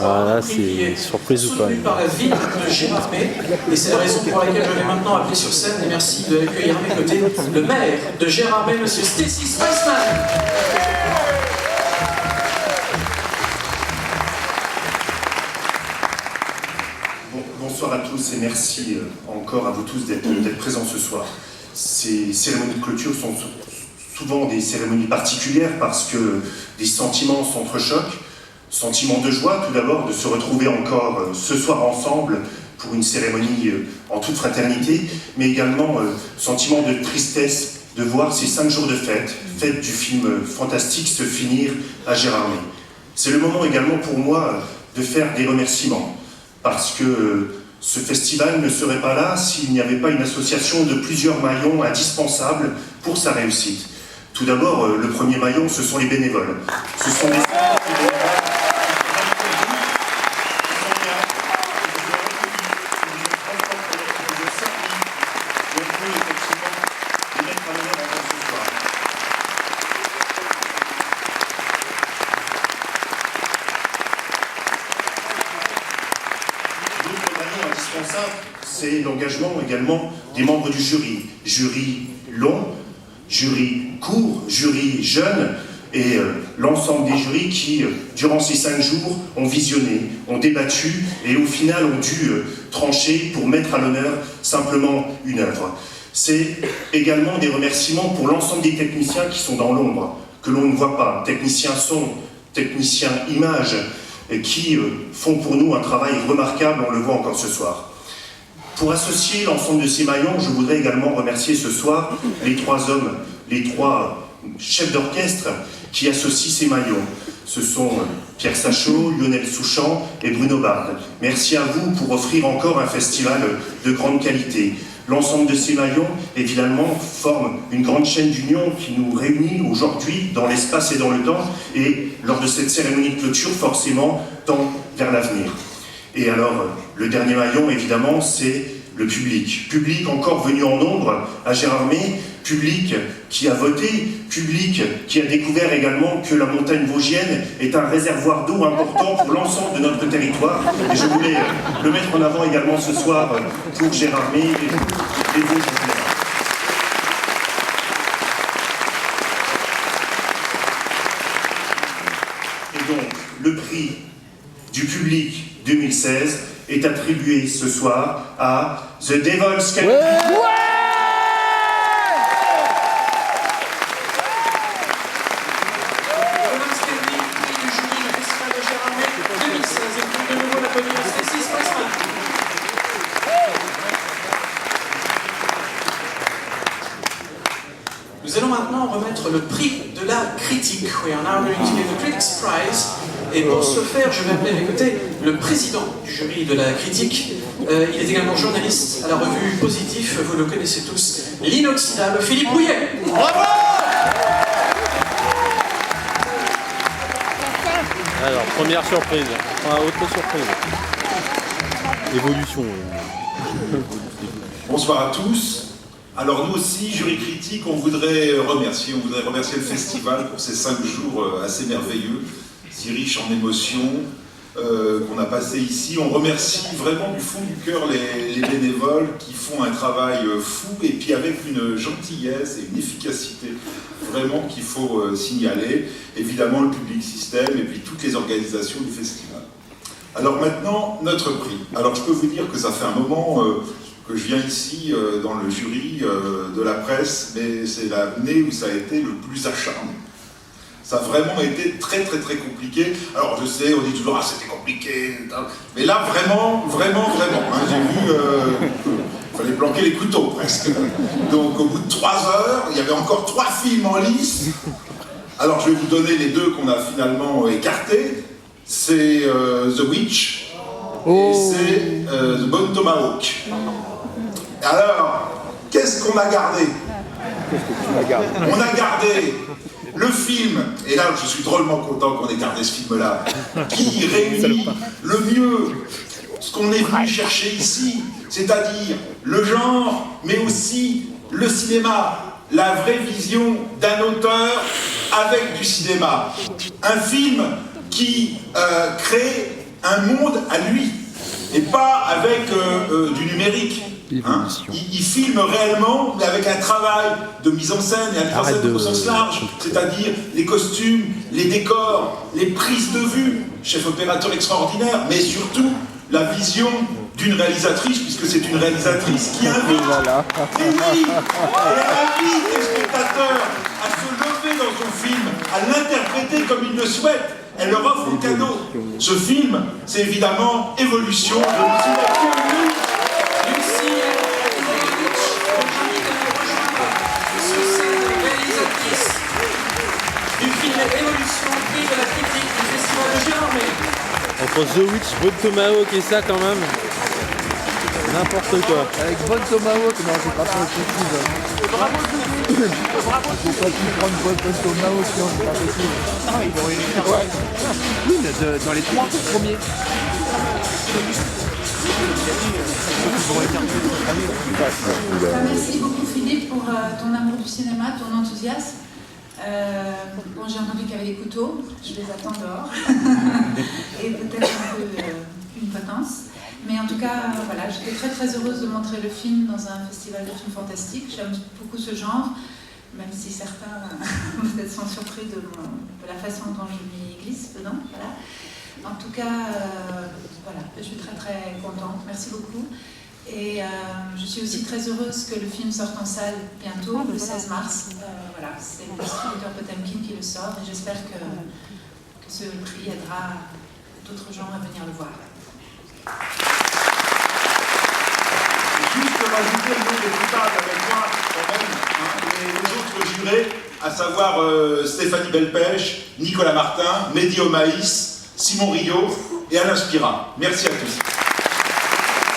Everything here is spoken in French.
Ah là, c'est surprise ou pas? Soutenu par la ville de Gérardmer, et c'est la raison pour laquelle je vais maintenant appeler sur scène, et merci de l'accueillir à mes côtés, le maire de Gérardmer, monsieur Stacy Spiceman. Bonsoir à tous et merci encore à vous tous d'être présents ce soir. Ces cérémonies de clôture sont souvent des cérémonies particulières parce que des sentiments s'entrechoquent. Sentiment de joie tout d'abord de se retrouver encore ce soir ensemble pour une cérémonie en toute fraternité, mais également sentiment de tristesse de voir ces 5 jours de fête du film fantastique se finir à Gérardmer. C'est le moment également pour moi de faire des remerciements parce que ce festival ne serait pas là s'il n'y avait pas une association de plusieurs maillons indispensables pour sa réussite. Tout d'abord, le premier maillon, ce sont les bénévoles. Ce sont les c'est l'engagement également des membres du jury. Jury long, jury court, jury jeune, et l'ensemble des jurys qui, durant ces 5 jours, ont visionné, ont débattu, et au final ont dû trancher pour mettre à l'honneur simplement une œuvre. C'est également des remerciements pour l'ensemble des techniciens qui sont dans l'ombre, que l'on ne voit pas, techniciens son, techniciens images, qui font pour nous un travail remarquable, on le voit encore ce soir. Pour associer l'ensemble de ces maillons, je voudrais également remercier ce soir les 3 hommes, les 3 chefs d'orchestre qui associent ces maillons. Ce sont Pierre Sachot, Lionel Souchant et Bruno Bard. Merci à vous pour offrir encore un festival de grande qualité. L'ensemble de ces maillons, évidemment, forment une grande chaîne d'union qui nous réunit aujourd'hui dans l'espace et dans le temps, et lors de cette cérémonie de clôture, forcément, tend vers l'avenir. Et alors, le dernier maillon, évidemment, c'est le public. Public encore venu en nombre à Gérardmer, public qui a voté, public qui a découvert également que la montagne vosgienne est un réservoir d'eau important pour l'ensemble de notre territoire. Et je voulais le mettre en avant également ce soir pour Gérardmer et vous. Et donc, le prix du public 2016 est attribué ce soir à The Devil's Cage. Nous allons maintenant remettre le prix de la critique. We are now going to give the Critics' Prize. Et pour ce faire, je vais appeler à mes côtés le président du jury de la critique. Il est également journaliste à la revue Positif, vous le connaissez tous, l'inoxydable Philippe Bouillet. Bravo! Alors, première surprise, autre surprise. Évolution. Bonsoir à tous. Alors nous aussi, jury critique, on voudrait remercier le festival pour ces 5 jours assez merveilleux, si riches en émotions, qu'on a passé ici. On remercie vraiment du fond du cœur les bénévoles qui font un travail fou et puis avec une gentillesse et une efficacité vraiment qu'il faut signaler. Évidemment le public système et puis toutes les organisations du festival. Alors maintenant, notre prix. Alors je peux vous dire que ça fait un moment que je viens ici dans le jury de la presse, mais c'est l'année où ça a été le plus acharné. Ça a vraiment été très compliqué. Alors je sais, on dit toujours, ah c'était compliqué, mais là vraiment, hein, j'ai vu, il fallait planquer les couteaux presque. Donc au bout de 3 heures, il y avait encore 3 films en lice. Alors je vais vous donner les 2 qu'on a finalement écartés. C'est The Witch et c'est The Bone Tomahawk. Alors, qu'est-ce qu'on a gardé? On a gardé le film, et là je suis drôlement content qu'on ait gardé ce film-là, qui réunit le mieux ce qu'on est venu chercher ici, c'est-à-dire le genre, mais aussi le cinéma, la vraie vision d'un auteur avec du cinéma. Un film qui crée un monde à lui, et pas avec du numérique. Hein. Il filme réellement, mais avec un travail de mise en scène, et un mise en scène au sens large, c'est-à-dire les costumes, les décors, les prises de vue, chef opérateur extraordinaire, mais surtout la vision d'une réalisatrice, puisque c'est une réalisatrice qui invite, et oui, elle invite les spectateurs à se lever dans son film, à l'interpréter comme il le souhaite. Elle leur offre un cadeau. Ce film, c'est évidemment Évolution de Lucie Lacombe. Lucie Lacombe, réalisatrice du film Évolution, prix de la critique du Festival de Gérardmer. Entre The Witch, Bonne Tomahawk et ça quand même. N'importe quoi. Avec Bonne Tomahawk, non, c'est pas possible. Bravo, Faut pas tout prendre Bonne Tomahawk, non, c'est pas possible. Ah, il aurait été ouais. Oui, mais dans les 3 premiers. Merci beaucoup Philippe pour ton amour du cinéma, ton enthousiasme. Bon, j'ai entendu qu'il y avait des couteaux, je les attends dehors. Et peut-être un peu une potence. Mais en tout cas, voilà, j'étais très heureuse de montrer le film dans un festival de films fantastiques. J'aime beaucoup ce genre, même si certains peut-être sont surpris de la façon dont je m'y glisse dedans. Voilà. En tout cas, voilà, je suis très contente. Merci beaucoup. Et je suis aussi très heureuse que le film sorte en salle bientôt, le 16 mars. Voilà, c'est le distributeur Potemkin qui le sort et j'espère que ce prix aidera d'autres gens à venir le voir. Juste rajouter le nom des coupables avec moi, quand même, hein, les autres jurés, à savoir Stéphanie Belpèche, Nicolas Martin, Mehdi Omaïs, Simon Rio et Alain Spira. Merci à tous.